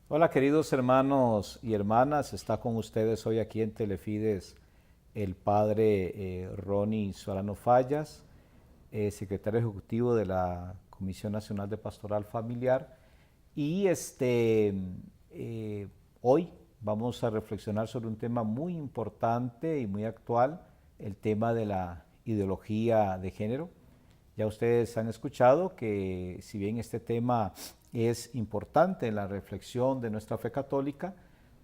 Hola queridos hermanos y hermanas, está con ustedes hoy aquí en Telefides el padre Ronnie Solano Fallas, secretario ejecutivo de la Comisión Nacional de Pastoral Familiar. Y hoy vamos a reflexionar sobre un tema muy importante y muy actual, el tema de la ideología de género. Ya ustedes han escuchado que si bien este tema es importante en la reflexión de nuestra fe católica,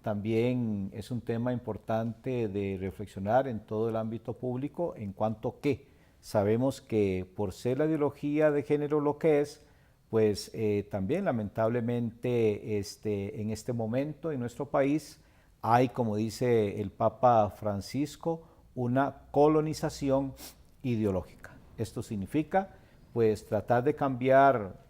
también es un tema importante de reflexionar en todo el ámbito público en cuanto que sabemos que por ser la ideología de género lo que es, pues también lamentablemente en este momento en nuestro país hay, como dice el Papa Francisco, una colonización ideológica. Esto significa pues tratar de cambiar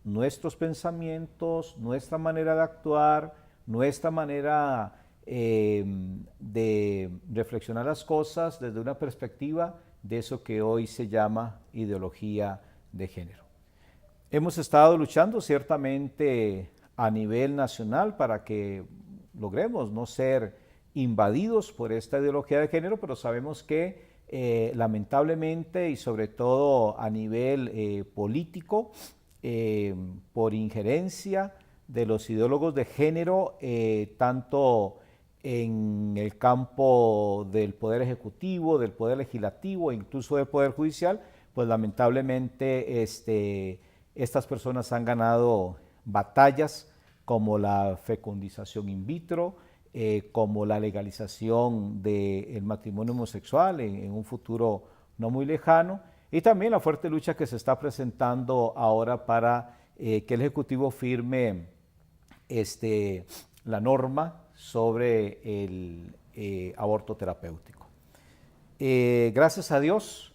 nuestros pensamientos, nuestra manera de actuar, nuestra manera de reflexionar las cosas desde una perspectiva de eso que hoy se llama ideología de género. Hemos estado luchando ciertamente a nivel nacional para que logremos no ser invadidos por esta ideología de género, pero sabemos que lamentablemente y sobre todo a nivel político, por injerencia de los ideólogos de género, tanto en el campo del poder ejecutivo, del poder legislativo e incluso del poder judicial, pues lamentablemente estas personas han ganado batallas como la fecundización in vitro, como la legalización del matrimonio homosexual en un futuro no muy lejano, y también la fuerte lucha que se está presentando ahora para que el Ejecutivo firme la norma sobre el aborto terapéutico. Gracias a Dios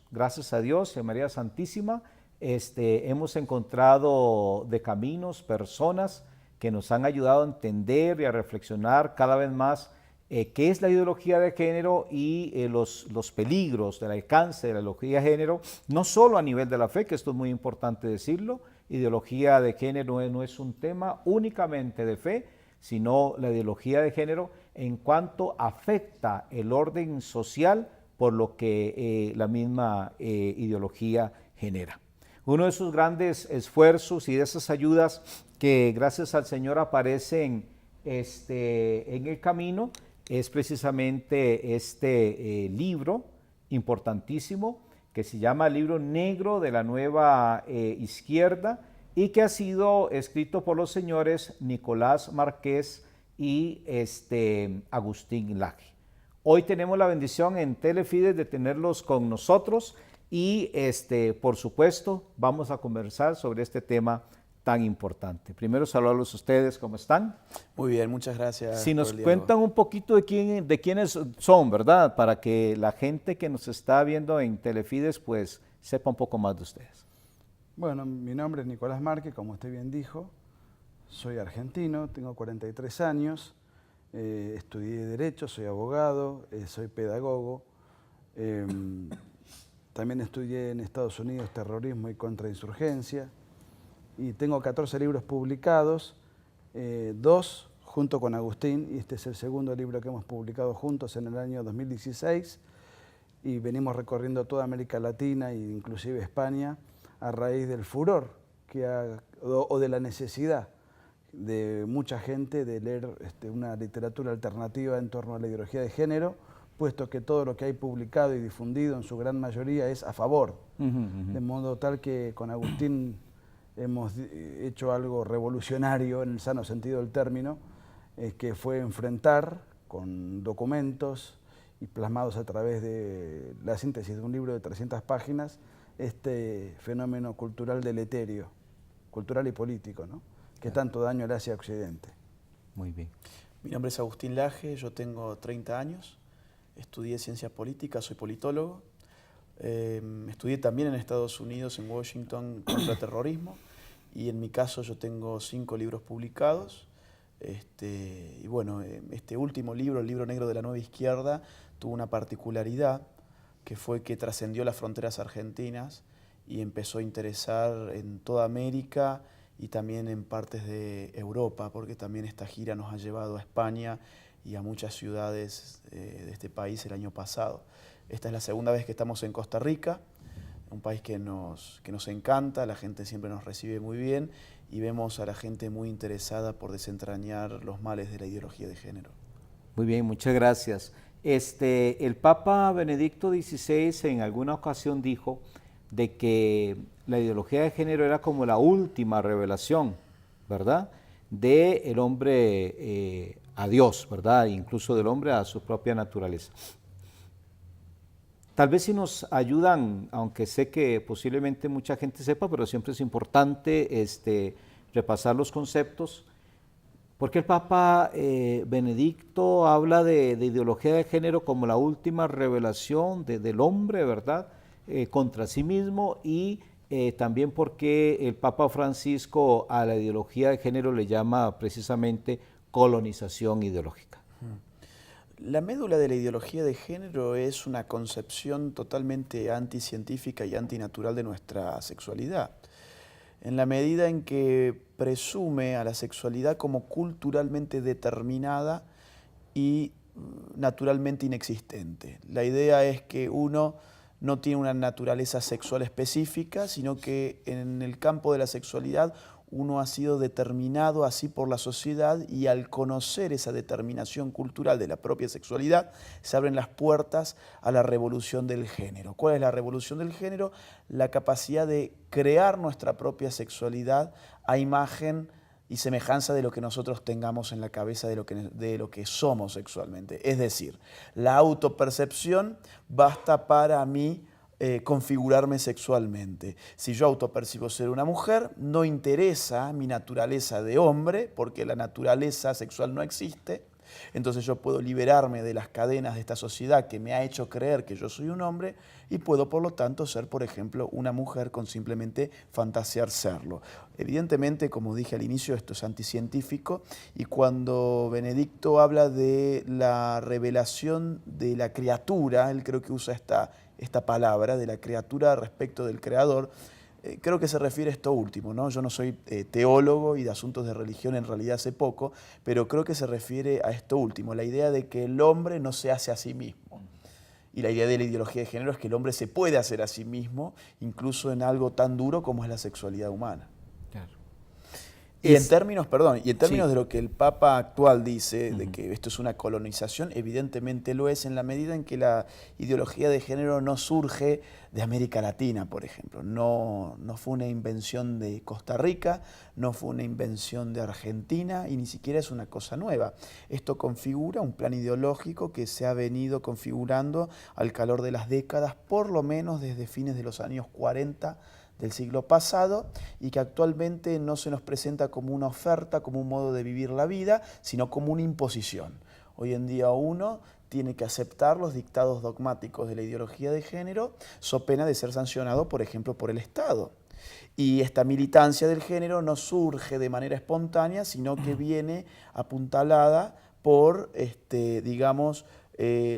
y a María Santísima, hemos encontrado de caminos personas que nos han ayudado a entender y a reflexionar cada vez más qué es la ideología de género y los peligros del alcance de la ideología de género, no solo a nivel de la fe, que esto es muy importante decirlo. Ideología de género no es un tema únicamente de fe, sino la ideología de género en cuanto afecta el orden social por lo que la misma ideología genera. Uno de sus grandes esfuerzos y de esas ayudas que gracias al Señor aparecen en el camino es precisamente este libro importantísimo que se llama Libro Negro de la Nueva Izquierda y que ha sido escrito por los señores Nicolás Márquez y Agustín Laje. Hoy tenemos la bendición en Telefides de tenerlos con nosotros y por supuesto vamos a conversar sobre este tema tan importante. Primero saludarlos a ustedes, ¿cómo están? Muy bien, muchas gracias Si por nos el diálogo. cuentan un poquito de quiénes son, ¿verdad? Para que la gente que nos está viendo en Telefides pues sepa un poco más de ustedes. Bueno, mi nombre es Nicolás Márquez, como usted bien dijo. Soy argentino, tengo 43 años, estudié Derecho, soy abogado, soy pedagogo. También estudié en Estados Unidos Terrorismo y Contrainsurgencia. Y tengo 14 libros publicados, 2 junto con Agustín, y este es el segundo libro que hemos publicado juntos en el año 2016. Y venimos recorriendo toda América Latina e inclusive España a raíz del furor o de la necesidad de mucha gente de leer una literatura alternativa en torno a la ideología de género, puesto que todo lo que hay publicado y difundido en su gran mayoría es a favor. De modo tal que con Agustín hemos hecho algo revolucionario en el sano sentido del término, que fue enfrentar con documentos y plasmados a través de la síntesis de un libro de 300 páginas, este fenómeno cultural deleterio, cultural y político, ¿no? Que tanto daño le hace a Occidente. Muy bien. Mi nombre es Agustín Laje, yo tengo 30 años, estudié ciencias políticas, soy politólogo. Estudié también en Estados Unidos, en Washington, contraterrorismo, y en mi caso yo tengo 5 libros publicados. Y bueno, este último libro, el Libro Negro de la Nueva Izquierda, tuvo una particularidad que fue que trascendió las fronteras argentinas y empezó a interesar en toda América y también en partes de Europa, porque también esta gira nos ha llevado a España y a muchas ciudades de este país el año pasado. Esta es la segunda vez que estamos en Costa Rica, un país que nos encanta, la gente siempre nos recibe muy bien y vemos a la gente muy interesada por desentrañar los males de la ideología de género. Muy bien, muchas gracias. El Papa Benedicto XVI en alguna ocasión dijo de que la ideología de género era como la última revelación, ¿verdad?, del hombre a Dios, ¿verdad?, incluso del hombre a su propia naturaleza. Tal vez si nos ayudan, aunque sé que posiblemente mucha gente sepa, pero siempre es importante repasar los conceptos. Porque el Papa Benedicto habla de ideología de género como la última revelación del hombre, ¿verdad?, contra sí mismo, y también porque el Papa Francisco a la ideología de género le llama precisamente colonización ideológica. La médula de la ideología de género es una concepción totalmente anticientífica y antinatural de nuestra sexualidad, en la medida en que presume a la sexualidad como culturalmente determinada y naturalmente inexistente. La idea es que uno no tiene una naturaleza sexual específica, sino que en el campo de la sexualidad uno ha sido determinado así por la sociedad, y al conocer esa determinación cultural de la propia sexualidad se abren las puertas a la revolución del género. ¿Cuál es la revolución del género? La capacidad de crear nuestra propia sexualidad a imagen y semejanza de lo que nosotros tengamos en la cabeza de lo que somos sexualmente. Es decir, la autopercepción basta para mí configurarme sexualmente. Si yo autopercibo ser una mujer, no interesa mi naturaleza de hombre, porque la naturaleza sexual no existe. Entonces yo puedo liberarme de las cadenas de esta sociedad que me ha hecho creer que yo soy un hombre, y puedo por lo tanto ser, por ejemplo, una mujer con simplemente fantasear serlo. Evidentemente, como dije al inicio, esto es anticientífico, y cuando Benedicto habla de la revelación de la criatura, él creo que usa esta palabra de la criatura respecto del creador, creo que se refiere a esto último, ¿no? Yo no soy teólogo y de asuntos de religión en realidad sé poco, pero creo que se refiere a esto último, la idea de que el hombre no se hace a sí mismo. Y la idea de la ideología de género es que el hombre se puede hacer a sí mismo, incluso en algo tan duro como es la sexualidad humana. Claro. Y en términos, Sí. de lo que el Papa actual dice, de que esto es una colonización, evidentemente lo es, en la medida en que la ideología de género no surge de América Latina, por ejemplo. No fue una invención de Costa Rica, no fue una invención de Argentina, y ni siquiera es una cosa nueva. Esto configura un plan ideológico que se ha venido configurando al calor de las décadas, por lo menos desde fines de los años 40 del siglo pasado, y que actualmente no se nos presenta como una oferta, como un modo de vivir la vida, sino como una imposición. Hoy en día uno tiene que aceptar los dictados dogmáticos de la ideología de género, so pena de ser sancionado, por ejemplo, por el Estado. Y esta militancia del género no surge de manera espontánea, sino que viene apuntalada por, digamos,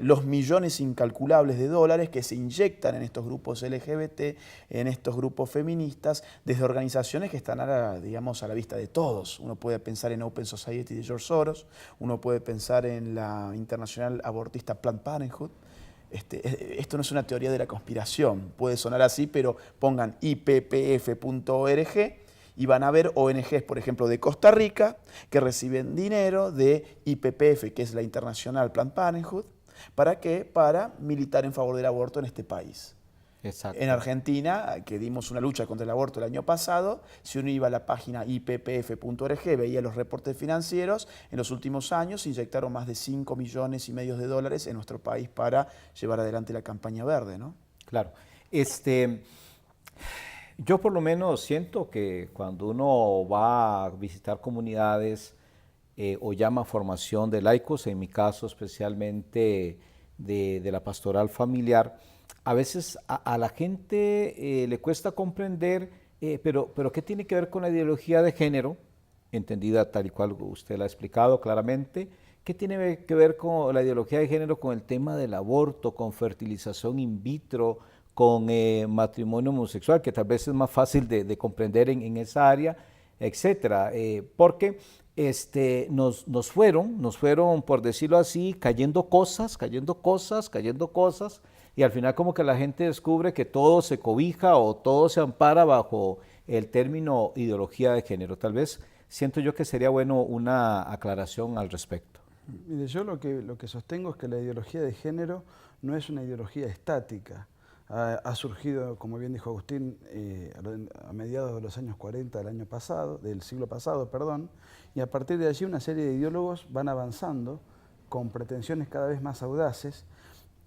los millones incalculables de dólares que se inyectan en estos grupos LGBT, en estos grupos feministas, desde organizaciones que están digamos, a la vista de todos. Uno puede pensar en Open Society de George Soros, uno puede pensar en la internacional abortista Planned Parenthood. Esto no es una teoría de la conspiración, puede sonar así, pero pongan ippf.org y van a ver ONGs, por ejemplo, de Costa Rica, que reciben dinero de IPPF, que es la internacional Planned Parenthood. ¿Para qué? Para militar en favor del aborto en este país. Exacto. En Argentina, que dimos una lucha contra el aborto el año pasado, si uno iba a la página ippf.org, veía los reportes financieros, en los últimos años se inyectaron más de 5,5 millones de dólares en nuestro país para llevar adelante la campaña verde, ¿no? Claro. Yo por lo menos siento que cuando uno va a visitar comunidades o llama formación de laicos, en mi caso especialmente de la pastoral familiar, a veces a la gente le cuesta comprender, pero ¿qué tiene que ver con la ideología de género? Entendida tal y cual usted la ha explicado claramente. ¿Qué tiene que ver con la ideología de género con el tema del aborto, con fertilización in vitro, con matrimonio homosexual, que tal vez es más fácil de comprender en esa área? etcétera, porque nos fueron, por decirlo así, cayendo cosas, y al final como que la gente descubre que todo se cobija o todo se ampara bajo el término ideología de género. Tal vez siento yo que sería bueno una aclaración al respecto. Mire, yo lo que sostengo es que la ideología de género no es una ideología estática. Ha surgido, como bien dijo Agustín, a mediados de los años 40 del siglo pasado, y a partir de allí una serie de ideólogos van avanzando con pretensiones cada vez más audaces,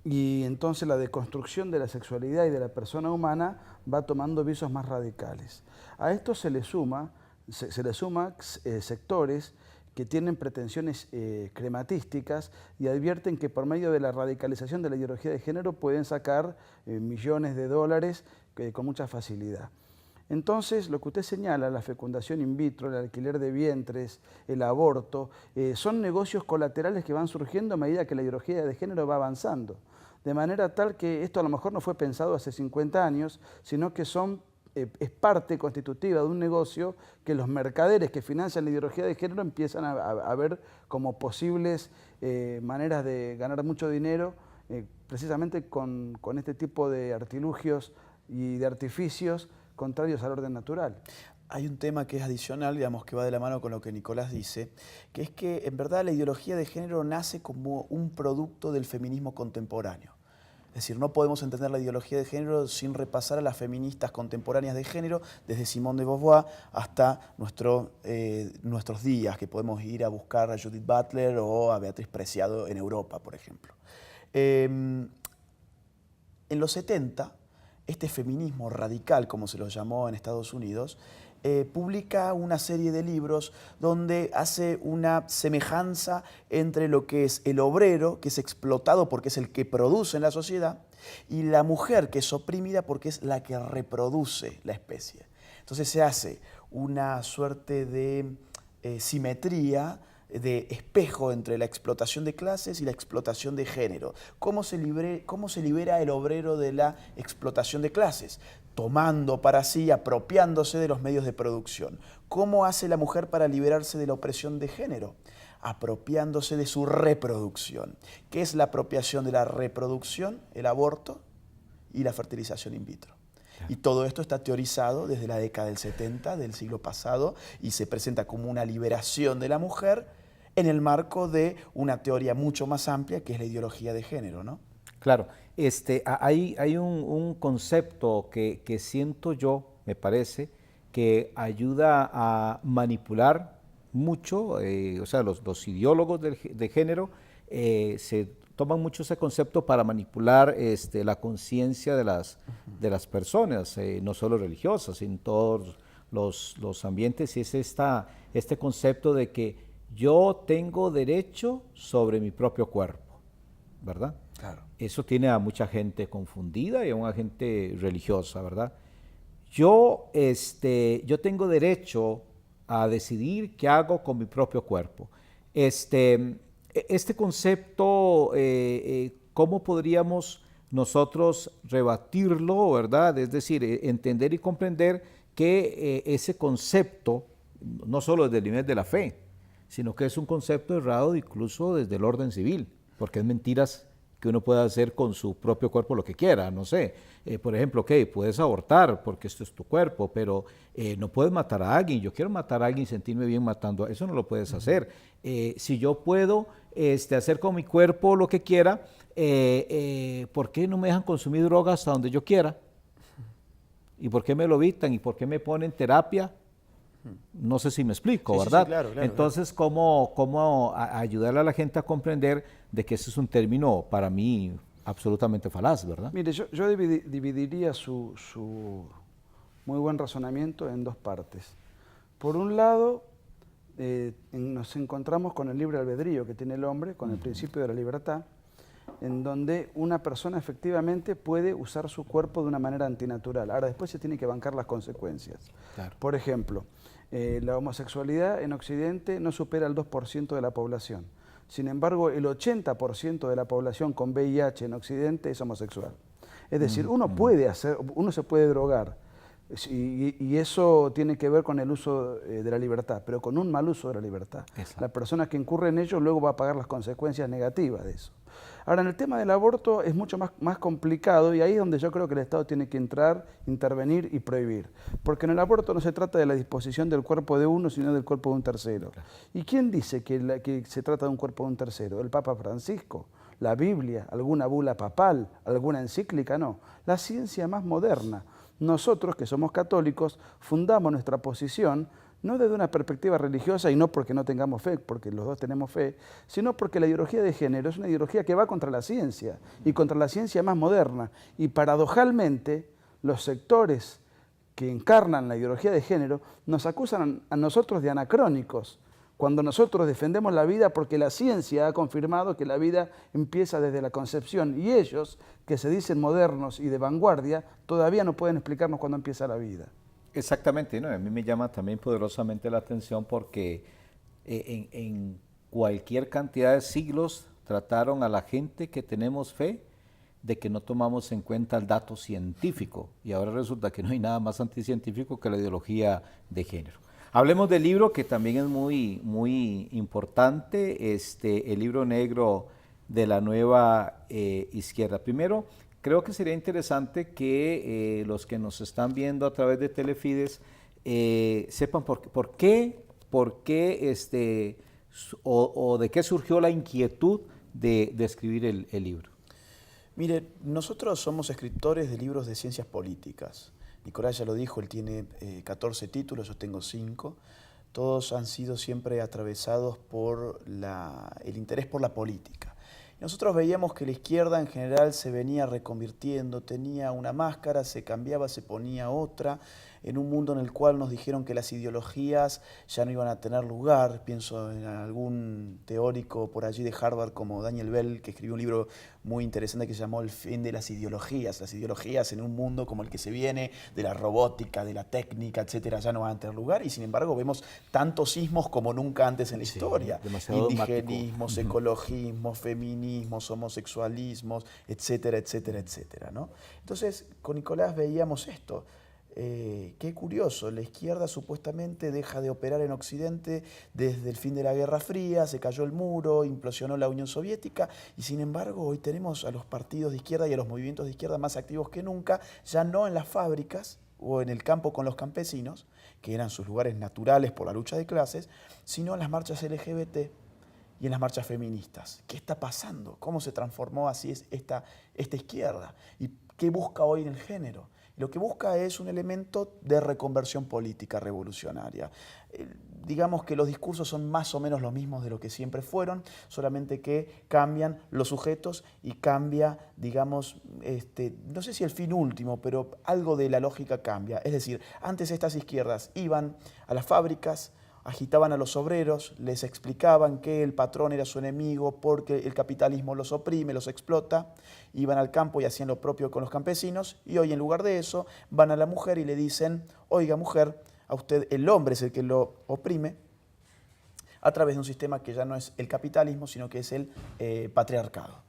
y entonces la deconstrucción de la sexualidad y de la persona humana va tomando visos más radicales. A esto se le suma sectores que tienen pretensiones crematísticas y advierten que por medio de la radicalización de la ideología de género pueden sacar millones de dólares con mucha facilidad. Entonces, lo que usted señala, la fecundación in vitro, el alquiler de vientres, el aborto, son negocios colaterales que van surgiendo a medida que la ideología de género va avanzando. De manera tal que esto a lo mejor no fue pensado hace 50 años, sino que es parte constitutiva de un negocio que los mercaderes que financian la ideología de género empiezan a ver como posibles maneras de ganar mucho dinero, precisamente con este tipo de artilugios y de artificios contrarios al orden natural. Hay un tema que es adicional, digamos, que va de la mano con lo que Nicolás dice, que es que en verdad la ideología de género nace como un producto del feminismo contemporáneo. Es decir, no podemos entender la ideología de género sin repasar a las feministas contemporáneas de género, desde Simone de Beauvoir hasta nuestros días, que podemos ir a buscar a Judith Butler o a Beatriz Preciado en Europa, por ejemplo. En los 70, este feminismo radical, como se lo llamó en Estados Unidos, publica una serie de libros donde hace una semejanza entre lo que es el obrero, que es explotado porque es el que produce en la sociedad, y la mujer, que es oprimida porque es la que reproduce la especie. Entonces se hace una suerte de simetría, de espejo entre la explotación de clases y la explotación de género. ¿Cómo se libera el obrero de la explotación de clases? Tomando para sí, apropiándose de los medios de producción. ¿Cómo hace la mujer para liberarse de la opresión de género? Apropiándose de su reproducción. ¿Qué es la apropiación de la reproducción? El aborto y la fertilización in vitro. Y todo esto está teorizado desde la década del 70 del siglo pasado y se presenta como una liberación de la mujer en el marco de una teoría mucho más amplia que es la ideología de género, ¿no? Claro, hay un concepto que siento yo, me parece, que ayuda a manipular mucho, o sea, los ideólogos de género se toman mucho ese concepto para manipular la conciencia de las personas, no solo religiosas, en todos los ambientes, y es este concepto de que yo tengo derecho sobre mi propio cuerpo, ¿verdad? Claro. Eso tiene a mucha gente confundida y a una gente religiosa, ¿verdad? Yo tengo derecho a decidir qué hago con mi propio cuerpo. Este concepto, ¿cómo podríamos nosotros rebatirlo, verdad? Es decir, entender y comprender que ese concepto, no solo desde el nivel de la fe, sino que es un concepto errado incluso desde el orden civil, porque es mentiras que uno pueda hacer con su propio cuerpo lo que quiera, no sé. Por ejemplo, puedes abortar porque esto es tu cuerpo, pero no puedes matar a alguien. Yo quiero matar a alguien y sentirme bien matando, eso no lo puedes hacer. Si yo puedo hacer con mi cuerpo lo que quiera, ¿por qué no me dejan consumir drogas hasta donde yo quiera? ¿Y por qué me lo evitan? ¿Y por qué me ponen terapia? No sé si me explico, Sí, ¿verdad? Sí, claro. Entonces, ¿cómo ayudarle a la gente a comprender de que ese es un término para mí absolutamente falaz, ¿verdad? Mire, yo dividiría su muy buen razonamiento en dos partes. Por un lado, nos encontramos con el libre albedrío que tiene el hombre, con el principio de la libertad, en donde una persona efectivamente puede usar su cuerpo de una manera antinatural. Ahora, después se tiene que bancar las consecuencias. Claro. Por ejemplo, la homosexualidad en Occidente no supera el 2% de la población. Sin embargo, el 80% de la población con VIH en Occidente es homosexual. Es decir, uno se puede drogar, Y eso tiene que ver con el uso de la libertad, pero con un mal uso de la libertad. Exacto. La persona que incurre en ello luego va a pagar las consecuencias negativas de eso. Ahora, en el tema del aborto es mucho más complicado y ahí es donde yo creo que el Estado tiene que entrar, intervenir y prohibir. Porque en el aborto no se trata de la disposición del cuerpo de uno, sino del cuerpo de un tercero. Claro. ¿Y quién dice que se trata de un cuerpo de un tercero? ¿El Papa Francisco? ¿La Biblia? ¿Alguna bula papal? ¿Alguna encíclica? No. La ciencia más moderna. Nosotros, que somos católicos, fundamos nuestra posición no desde una perspectiva religiosa y no porque no tengamos fe, porque los dos tenemos fe, sino porque la ideología de género es una ideología que va contra la ciencia y contra la ciencia más moderna. Y paradojalmente, los sectores que encarnan la ideología de género nos acusan a nosotros de anacrónicos, cuando nosotros defendemos la vida porque la ciencia ha confirmado que la vida empieza desde la concepción y ellos, que se dicen modernos y de vanguardia, todavía no pueden explicarnos cuándo empieza la vida. Exactamente, ¿no? A mí me llama también poderosamente la atención porque en cualquier cantidad de siglos trataron a la gente que tenemos fe de que no tomamos en cuenta el dato científico y ahora resulta que no hay nada más anticientífico que la ideología de género. Hablemos del libro que también es muy importante, el libro negro de la nueva izquierda. Primero, creo que sería interesante que los que nos están viendo a través de Telefides sepan por qué o de qué surgió la inquietud de escribir el libro. Mire, nosotros somos escritores de libros de ciencias políticas. Nicolás ya lo dijo, él tiene 14 títulos, yo tengo 5. Todos han sido siempre atravesados por el interés por la política. Nosotros veíamos que la izquierda en general se venía reconvirtiendo, tenía una máscara, se cambiaba, se ponía otra, en un mundo en el cual nos dijeron que las ideologías ya no iban a tener lugar. Pienso en algún teórico por allí de Harvard como Daniel Bell, que escribió un libro muy interesante que se llamó El fin de las ideologías. Las ideologías en un mundo como el que se viene, de la robótica, de la técnica, etcétera, ya no van a tener lugar. Y sin embargo vemos tantos sismos como nunca antes en la historia. Indigenismos, ecologismos, feminismos, homosexualismos, etcétera, etcétera, etcétera, ¿no? Entonces, con Nicolás veíamos esto. Qué curioso, la izquierda supuestamente deja de operar en Occidente desde el fin de la Guerra Fría, se cayó el muro, implosionó la Unión Soviética y sin embargo hoy tenemos a los partidos de izquierda y a los movimientos de izquierda más activos que nunca, ya no en las fábricas o en el campo con los campesinos, que eran sus lugares naturales por la lucha de clases, sino en las marchas LGBT y en las marchas feministas. ¿Qué está pasando? ¿Cómo se transformó así esta izquierda? ¿Y qué busca hoy en el género? Lo que busca es un elemento de reconversión política revolucionaria. Digamos que los discursos son más o menos los mismos de lo que siempre fueron, solamente que cambian los sujetos y cambia, digamos, no sé si el fin último, pero algo de la lógica cambia. Es decir, antes estas izquierdas iban a las fábricas, agitaban a los obreros, les explicaban que el patrón era su enemigo porque el capitalismo los oprime, los explota, iban al campo y hacían lo propio con los campesinos y hoy en lugar de eso van a la mujer y le dicen, oiga mujer, a usted el hombre es el que lo oprime a través de un sistema que ya no es el capitalismo sino que es el patriarcado.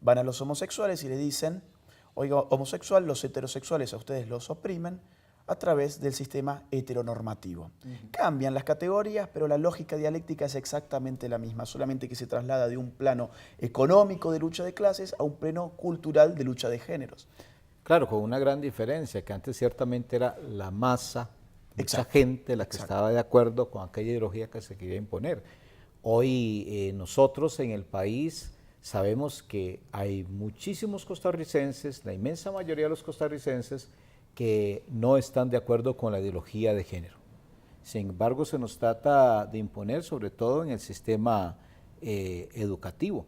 Van a los homosexuales y le dicen, oiga homosexual, los heterosexuales a ustedes los oprimen, a través del sistema heteronormativo. Cambian las categorías, pero la lógica dialéctica es exactamente la misma, solamente que se traslada de un plano económico de lucha de clases a un plano cultural de lucha de géneros. Claro, con una gran diferencia, que antes ciertamente era la masa, mucha gente la que estaba de acuerdo con aquella ideología que se quería imponer. Hoy nosotros en el país sabemos que hay muchísimos costarricenses, la inmensa mayoría de los costarricenses, que no están de acuerdo con la ideología de género. Sin embargo, se nos trata de imponer, sobre todo en el sistema educativo.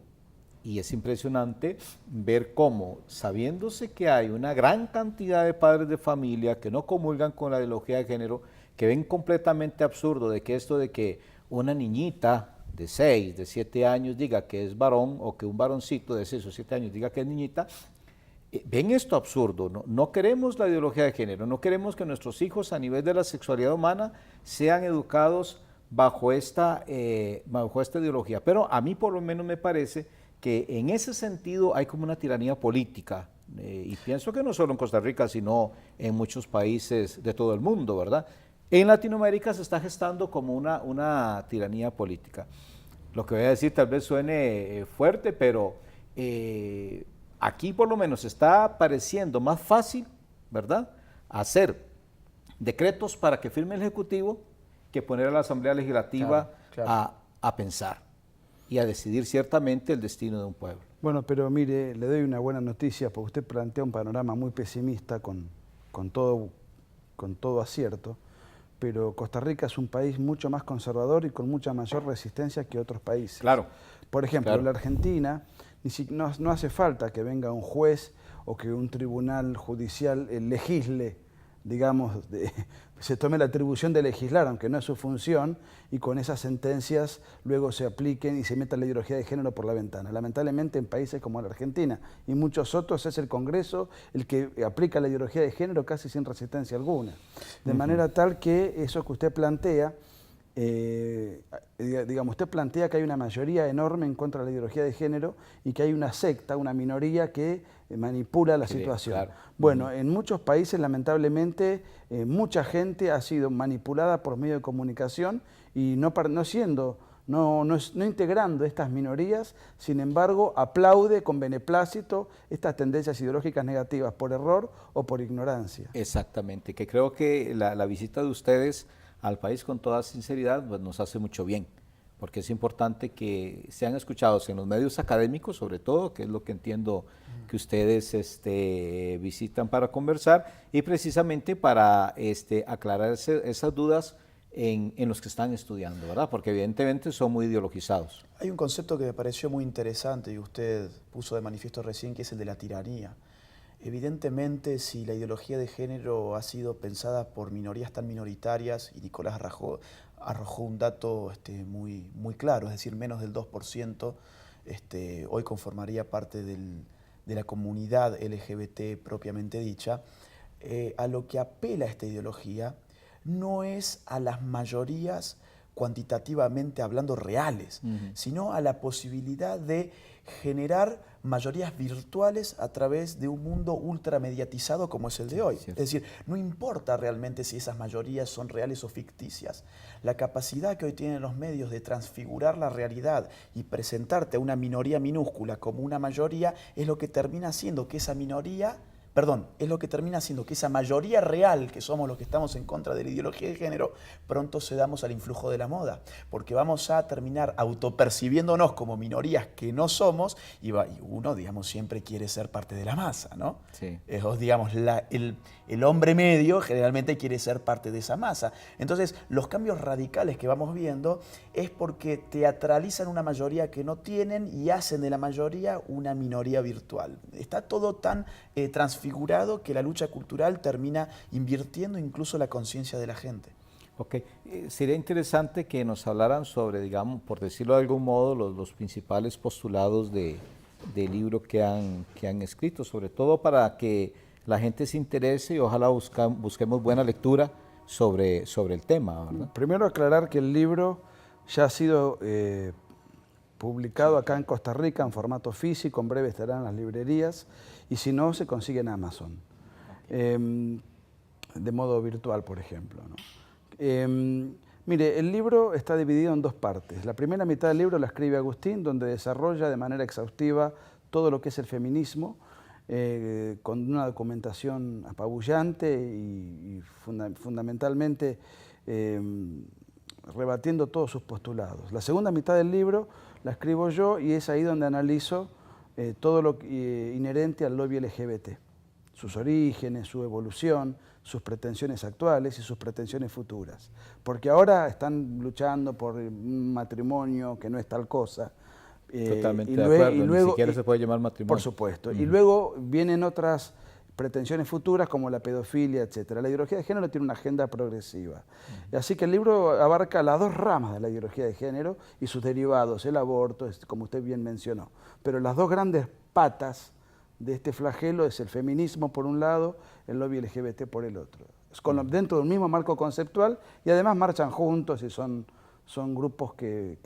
Y es impresionante ver cómo, sabiéndose que hay una gran cantidad de padres de familia que no comulgan con la ideología de género, que ven completamente absurdo de que esto de que una niñita de 6, de 7 años diga que es varón, o que un varoncito de 6 o 7 años diga que es niñita, ven esto absurdo. No queremos la ideología de género, no queremos que nuestros hijos a nivel de la sexualidad humana sean educados bajo esta ideología. Pero a mí por lo menos me parece que en ese sentido hay como una tiranía política Y pienso que no solo en Costa Rica, sino en muchos países de todo el mundo, ¿verdad? En Latinoamérica se está gestando como una tiranía política. Lo que voy a decir tal vez suene fuerte, pero aquí por lo menos está pareciendo más fácil, ¿verdad?, hacer decretos para que firme el Ejecutivo que poner a la Asamblea Legislativa a pensar y a decidir ciertamente el destino de un pueblo. Bueno, pero mire, le doy una buena noticia porque usted plantea un panorama muy pesimista con todo acierto, pero Costa Rica es un país mucho más conservador y con mucha mayor resistencia que otros países. Claro. Por ejemplo, en la Argentina no hace falta que venga un juez o que un tribunal judicial legisle, digamos, se tome la atribución de legislar, aunque no es su función, y con esas sentencias luego se apliquen y se meta la ideología de género por la ventana. Lamentablemente en países como la Argentina y muchos otros es el Congreso el que aplica la ideología de género casi sin resistencia alguna. De manera tal que eso que usted plantea, digamos, usted plantea que hay una mayoría enorme en contra de la ideología de género y que hay una secta, una minoría que manipula la situación. Claro. Bueno, en muchos países lamentablemente mucha gente ha sido manipulada por medio de comunicación y no integrando estas minorías, sin embargo aplaude con beneplácito estas tendencias ideológicas negativas por error o por ignorancia. Exactamente, que creo que la visita de ustedes al país con toda sinceridad pues, nos hace mucho bien, porque es importante que sean escuchados en los medios académicos, sobre todo, que es lo que entiendo que ustedes visitan para conversar y precisamente para aclarar esas dudas en los que están estudiando, ¿verdad? Porque evidentemente son muy ideologizados. Hay un concepto que me pareció muy interesante y usted puso de manifiesto recién, que es el de la tiranía. Evidentemente, si la ideología de género ha sido pensada por minorías tan minoritarias, y Nicolás arrojó un dato muy claro, es decir, menos del 2%, hoy conformaría parte de la comunidad LGBT propiamente dicha, a lo que apela esta ideología no es a las mayorías cuantitativamente hablando reales, sino a la posibilidad de generar mayorías virtuales a través de un mundo ultramediatizado como es el de hoy. Es decir, no importa realmente si esas mayorías son reales o ficticias. La capacidad que hoy tienen los medios de transfigurar la realidad y presentarte a una minoría minúscula como una mayoría es lo que termina haciendo que esa mayoría real, que somos los que estamos en contra de la ideología de género, pronto cedamos al influjo de la moda, porque vamos a terminar autopercibiéndonos como minorías que no somos, y uno, digamos, siempre quiere ser parte de la masa, ¿no? Sí. Digamos, el hombre medio generalmente quiere ser parte de esa masa. Entonces, los cambios radicales que vamos viendo es porque teatralizan una mayoría que no tienen y hacen de la mayoría una minoría virtual. Está todo tan transfigurado que la lucha cultural termina invirtiendo incluso la conciencia de la gente. Ok, sería interesante que nos hablaran sobre, digamos, por decirlo de algún modo, los principales postulados del libro que han escrito, sobre todo para que la gente se interese y ojalá busquemos buena lectura sobre el tema, ¿verdad? Primero aclarar que el libro ya ha sido publicado acá en Costa Rica en formato físico, en breve estará en las librerías y si no se consigue en Amazon, de modo virtual por ejemplo, ¿no? Mire, el libro está dividido en dos partes. La primera mitad del libro la escribe Agustín, donde desarrolla de manera exhaustiva todo lo que es el feminismo, con una documentación apabullante y fundamentalmente rebatiendo todos sus postulados. La segunda mitad del libro la escribo yo y es ahí donde analizo todo lo inherente al lobby LGBT, sus orígenes, su evolución, sus pretensiones actuales y sus pretensiones futuras. Porque ahora están luchando por un matrimonio que no es tal cosa. Totalmente de acuerdo, ni siquiera se puede llamar matrimonio. Por supuesto. Y luego vienen otras pretensiones futuras como la pedofilia, etc. La ideología de género tiene una agenda progresiva. Así que el libro abarca las dos ramas de la ideología de género y sus derivados, el aborto, como usted bien mencionó. Pero las dos grandes patas de este flagelo es el feminismo por un lado, el lobby LGBT por el otro. Dentro del mismo marco conceptual y además marchan juntos y son grupos que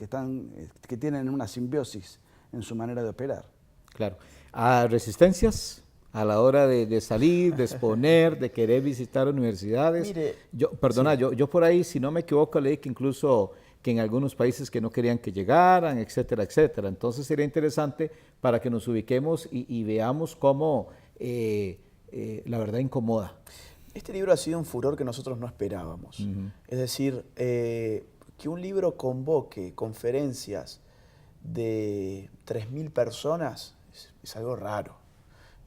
tienen una simbiosis en su manera de operar. Claro. ¿A resistencias a la hora de salir, de exponer, de querer visitar universidades. Mire, Perdona, yo por ahí, si no me equivoco, leí que incluso que en algunos países que no querían que llegaran, etcétera, etcétera. Entonces sería interesante para que nos ubiquemos y veamos cómo la verdad incomoda. Este libro ha sido un furor que nosotros no esperábamos. Es decir, que un libro convoque conferencias de 3.000 personas es algo raro.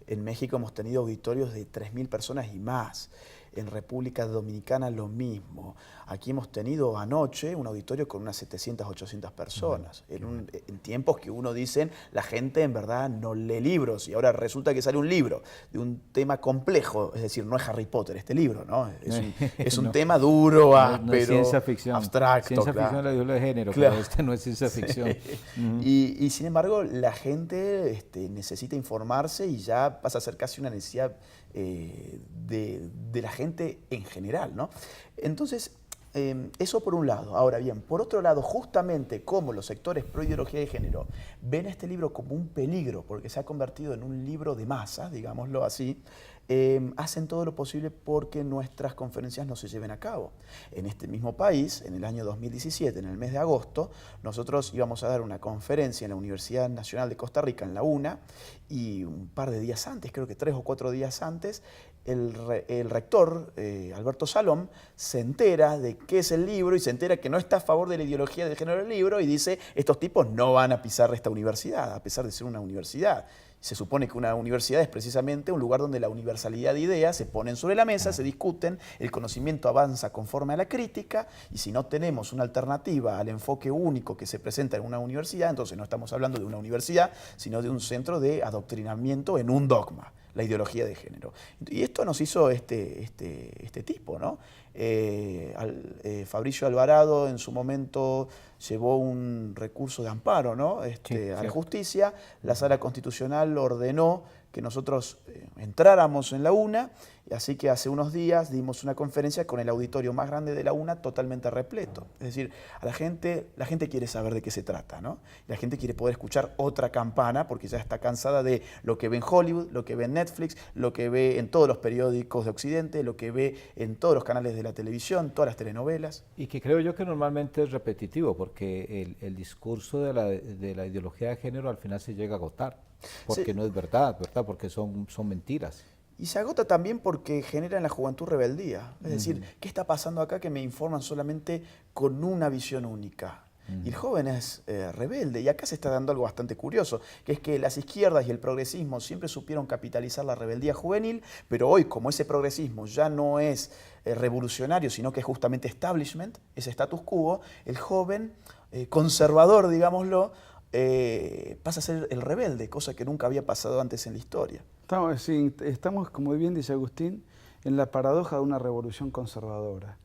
En México hemos tenido auditorios de 3.000 personas y más. En República Dominicana lo mismo. Aquí hemos tenido anoche un auditorio con unas 700, 800 personas. En tiempos que uno dice, la gente en verdad no lee libros. Y ahora resulta que sale un libro de un tema complejo. Es decir, no es Harry Potter este libro, ¿no? Es un No. tema duro, áspero, No es ciencia ficción. abstracto. Ciencia ficción es la ideología de género, pero este no es ciencia ficción. Y sin embargo, la gente necesita informarse y ya pasa a ser casi una necesidad de la gente en general, ¿no? Entonces, eso por un lado. Ahora bien, por otro lado, justamente como los sectores pro ideología de género ven este libro como un peligro, porque se ha convertido en un libro de masa, digámoslo así, hacen todo lo posible porque nuestras conferencias no se lleven a cabo. En este mismo país, en el año 2017, en el mes de agosto, nosotros íbamos a dar una conferencia en la Universidad Nacional de Costa Rica, en la UNA, y un par de días antes, creo que 3 o 4 días antes, el rector, Alberto Salom, se entera de qué es el libro y se entera que no está a favor de la ideología de género del libro y dice, estos tipos no van a pisar esta universidad, a pesar de ser una universidad. Se supone que una universidad es precisamente un lugar donde la universalidad de ideas se ponen sobre la mesa, se discuten, el conocimiento avanza conforme a la crítica, y si no tenemos una alternativa al enfoque único que se presenta en una universidad, entonces no estamos hablando de una universidad, sino de un centro de adoctrinamiento en un dogma, la ideología de género. Y esto nos hizo este tipo, ¿no? Fabricio Alvarado en su momento llevó un recurso de amparo, ¿no? A la justicia. La Sala Constitucional ordenó que nosotros entráramos en la UNA, y así que hace unos días dimos una conferencia con el auditorio más grande de la UNA totalmente repleto. Es decir, a la gente quiere saber de qué se trata, ¿no? La gente quiere poder escuchar otra campana porque ya está cansada de lo que ve en Hollywood, lo que ve en Netflix, lo que ve en todos los periódicos de Occidente, lo que ve en todos los canales de la televisión, todas las telenovelas. Y que creo yo que normalmente es repetitivo, porque el discurso de la ideología de género al final se llega a agotar, porque Sí. no es verdad, porque son mentiras. Y se agota también porque genera en la juventud rebeldía. Es decir, ¿qué está pasando acá que me informan solamente con una visión única? Y el joven es rebelde. Y acá se está dando algo bastante curioso, que es que las izquierdas y el progresismo siempre supieron capitalizar la rebeldía juvenil, pero hoy, como ese progresismo ya no es revolucionario, sino que es justamente establishment, es status quo, el joven conservador, digámoslo, pasa a ser el rebelde, cosa que nunca había pasado antes en la historia. Estamos, como bien dice Agustín, en la paradoja de una revolución conservadora,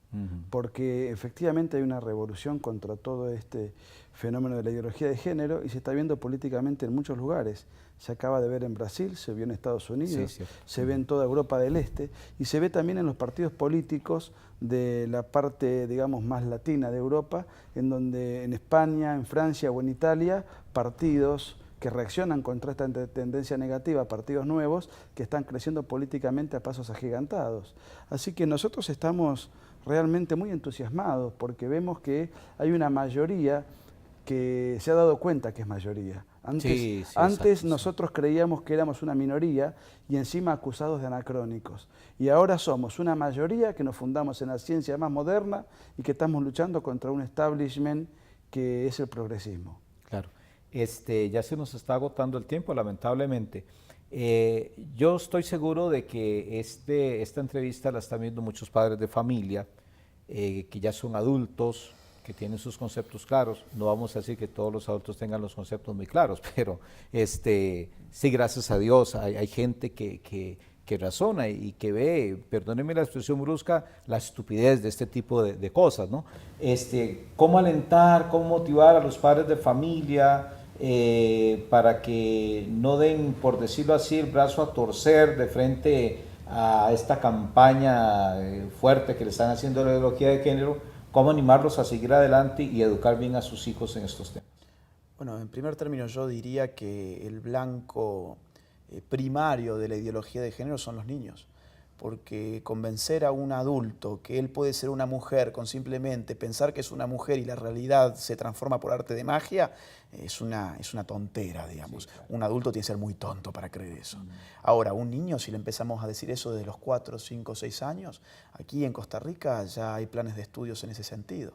porque efectivamente hay una revolución contra todo este fenómeno de la ideología de género y se está viendo políticamente en muchos lugares. Se acaba de ver en Brasil, se vio en Estados Unidos, se ve en toda Europa del Este y se ve también en los partidos políticos de la parte, digamos, más latina de Europa, en donde en España, en Francia o en Italia, partidos que reaccionan contra esta tendencia negativa, partidos nuevos que están creciendo políticamente a pasos agigantados. Así que nosotros estamos realmente muy entusiasmados porque vemos que hay una mayoría que se ha dado cuenta que es mayoría. Antes nosotros creíamos que éramos una minoría y encima acusados de anacrónicos. Y ahora somos una mayoría que nos fundamos en la ciencia más moderna y que estamos luchando contra un establishment que es el progresismo. Claro. Ya se nos está agotando el tiempo, lamentablemente. Yo estoy seguro de que esta entrevista la están viendo muchos padres de familia, que ya son adultos, que tienen sus conceptos claros. No vamos a decir que todos los adultos tengan los conceptos muy claros, pero sí, gracias a Dios, hay gente que razona y que ve, perdónenme la expresión brusca, la estupidez de este tipo de cosas, ¿no? ¿Cómo alentar, cómo motivar a los padres de familia para que no den, por decirlo así, el brazo a torcer de frente a esta campaña fuerte que le están haciendo a la ideología de género? ¿Cómo animarlos a seguir adelante y educar bien a sus hijos en estos temas? Bueno, en primer término yo diría que el blanco primario de la ideología de género son los niños. Porque convencer a un adulto que él puede ser una mujer con simplemente pensar que es una mujer y la realidad se transforma por arte de magia, es una tontera, digamos. Sí, claro. Un adulto tiene que ser muy tonto para creer eso. Ahora, un niño, si le empezamos a decir eso desde los 4, 5, 6 años, aquí en Costa Rica ya hay planes de estudios en ese sentido.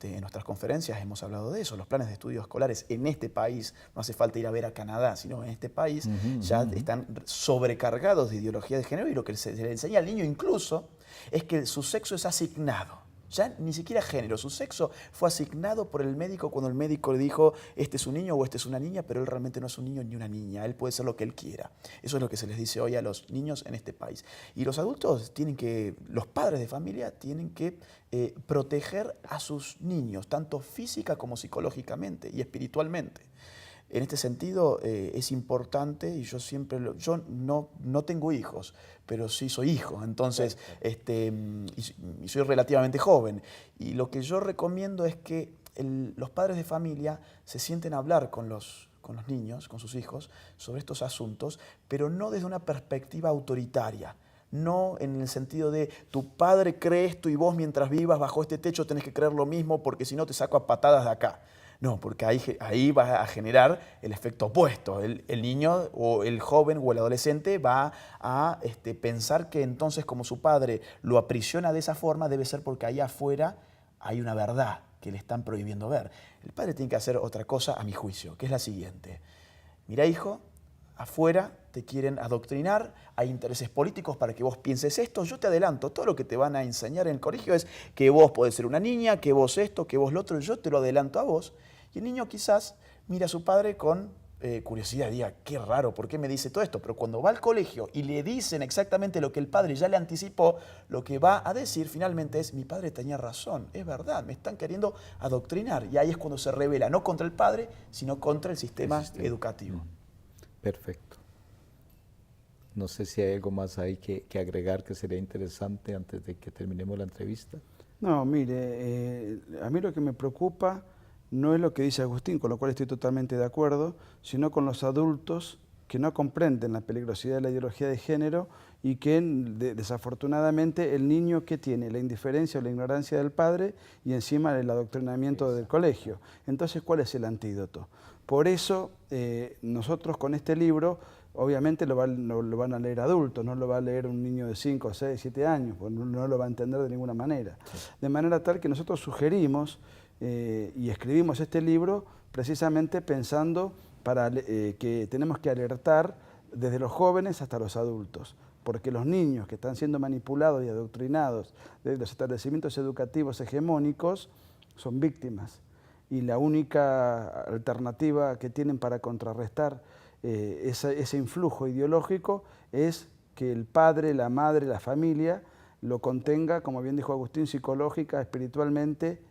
En nuestras conferencias hemos hablado de eso, los planes de estudios escolares en este país, no hace falta ir a ver a Canadá, sino en este país ya están sobrecargados de ideología de género y lo que se le enseña al niño incluso es que su sexo es asignado. Ya ni siquiera género, su sexo fue asignado por el médico cuando el médico le dijo este es un niño o este es una niña, pero él realmente no es un niño ni una niña, él puede ser lo que él quiera. Eso es lo que se les dice hoy a los niños en este país. Y los adultos los padres de familia tienen que proteger a sus niños, tanto física como psicológicamente y espiritualmente. En este sentido es importante, y yo siempre, yo no tengo hijos, pero sí soy hijo, entonces, y soy relativamente joven. Y lo que yo recomiendo es que los padres de familia se sienten a hablar con los niños, con sus hijos, sobre estos asuntos, pero no desde una perspectiva autoritaria. No en el sentido de tu padre cree esto y vos mientras vivas bajo este techo tenés que creer lo mismo porque si no te saco a patadas de acá. No, porque ahí va a generar el efecto opuesto. El niño o el joven o el adolescente va a pensar que entonces como su padre lo aprisiona de esa forma debe ser porque allá afuera hay una verdad que le están prohibiendo ver. El padre tiene que hacer otra cosa a mi juicio, que es la siguiente. Mira, hijo, afuera te quieren adoctrinar, hay intereses políticos para que vos pienses esto. Yo te adelanto, todo lo que te van a enseñar en el colegio es que vos podés ser una niña, que vos esto, que vos lo otro, yo te lo adelanto a vos. Y el niño quizás mira a su padre con curiosidad, diga, qué raro, ¿por qué me dice todo esto? Pero cuando va al colegio y le dicen exactamente lo que el padre ya le anticipó, lo que va a decir finalmente es, mi padre tenía razón, es verdad, me están queriendo adoctrinar. Y ahí es cuando se revela, no contra el padre, sino contra el sistema educativo. Perfecto. No sé si hay algo más ahí que agregar que sería interesante antes de que terminemos la entrevista. No, mire, a mí lo que me preocupa no es lo que dice Agustín, con lo cual estoy totalmente de acuerdo, sino con los adultos que no comprenden la peligrosidad de la ideología de género y que desafortunadamente el niño que tiene la indiferencia o la ignorancia del padre y encima el adoctrinamiento del colegio. Entonces, ¿cuál es el antídoto? Por eso nosotros con este libro obviamente lo van a leer adultos, no lo va a leer un niño de 5, 6, 7 años, pues no lo va a entender de ninguna manera. Sí. De manera tal que nosotros sugerimos y escribimos este libro precisamente pensando que tenemos que alertar desde los jóvenes hasta los adultos, porque los niños que están siendo manipulados y adoctrinados de los establecimientos educativos hegemónicos son víctimas y la única alternativa que tienen para contrarrestar ese influjo ideológico es que el padre, la madre, la familia lo contenga, como bien dijo Agustín, psicológica, espiritualmente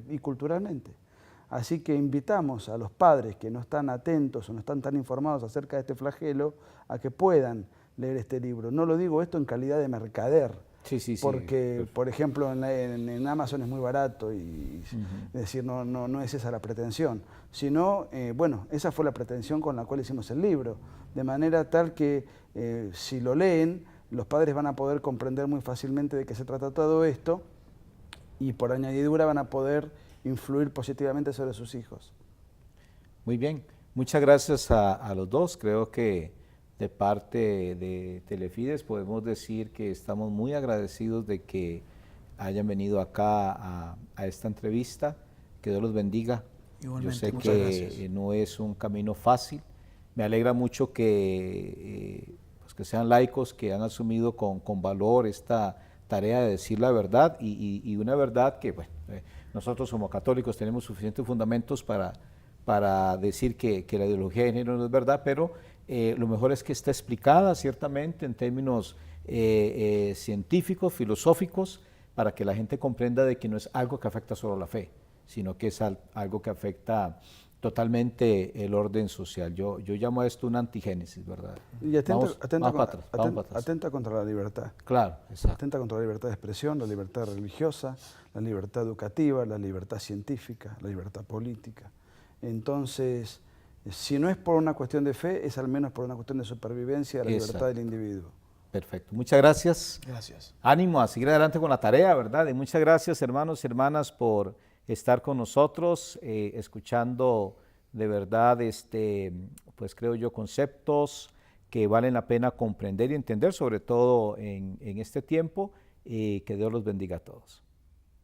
y culturalmente. Así que invitamos a los padres que no están atentos o no están tan informados acerca de este flagelo a que puedan leer este libro. No lo digo esto en calidad de mercader, porque, por ejemplo, en Amazon es muy barato y es decir, no es esa la pretensión, sino, bueno, esa fue la pretensión con la cual hicimos el libro, de manera tal que si lo leen, los padres van a poder comprender muy fácilmente de qué se trata todo esto y por añadidura van a poder influir positivamente sobre sus hijos. Muy bien, muchas gracias a los dos. Creo que de parte de Telefides podemos decir que estamos muy agradecidos de que hayan venido acá a esta entrevista. Que Dios los bendiga. Igualmente, yo sé que no es un camino fácil. Me alegra mucho que sean laicos, que han asumido con valor esta tarea de decir la verdad y una verdad que bueno, nosotros como católicos tenemos suficientes fundamentos para decir que la ideología de género no es verdad, pero lo mejor es que esté explicada ciertamente en términos científicos, filosóficos, para que la gente comprenda de que no es algo que afecta solo la fe, sino que es algo que afecta totalmente el orden social. Yo llamo a esto una antigénesis, ¿verdad? Y atenta contra la libertad. Claro, exacto. Atenta contra la libertad de expresión, la libertad religiosa, la libertad educativa, la libertad científica, la libertad política. Entonces, Si no es por una cuestión de fe, es al menos por una cuestión de supervivencia de la Exacto. libertad del individuo. Perfecto. Muchas gracias. Gracias. Ánimo a seguir adelante con la tarea, ¿verdad? Y muchas gracias, hermanos y hermanas, por estar con nosotros, escuchando de verdad, pues creo yo, conceptos que valen la pena comprender y entender, sobre todo en este tiempo, y que Dios los bendiga a todos.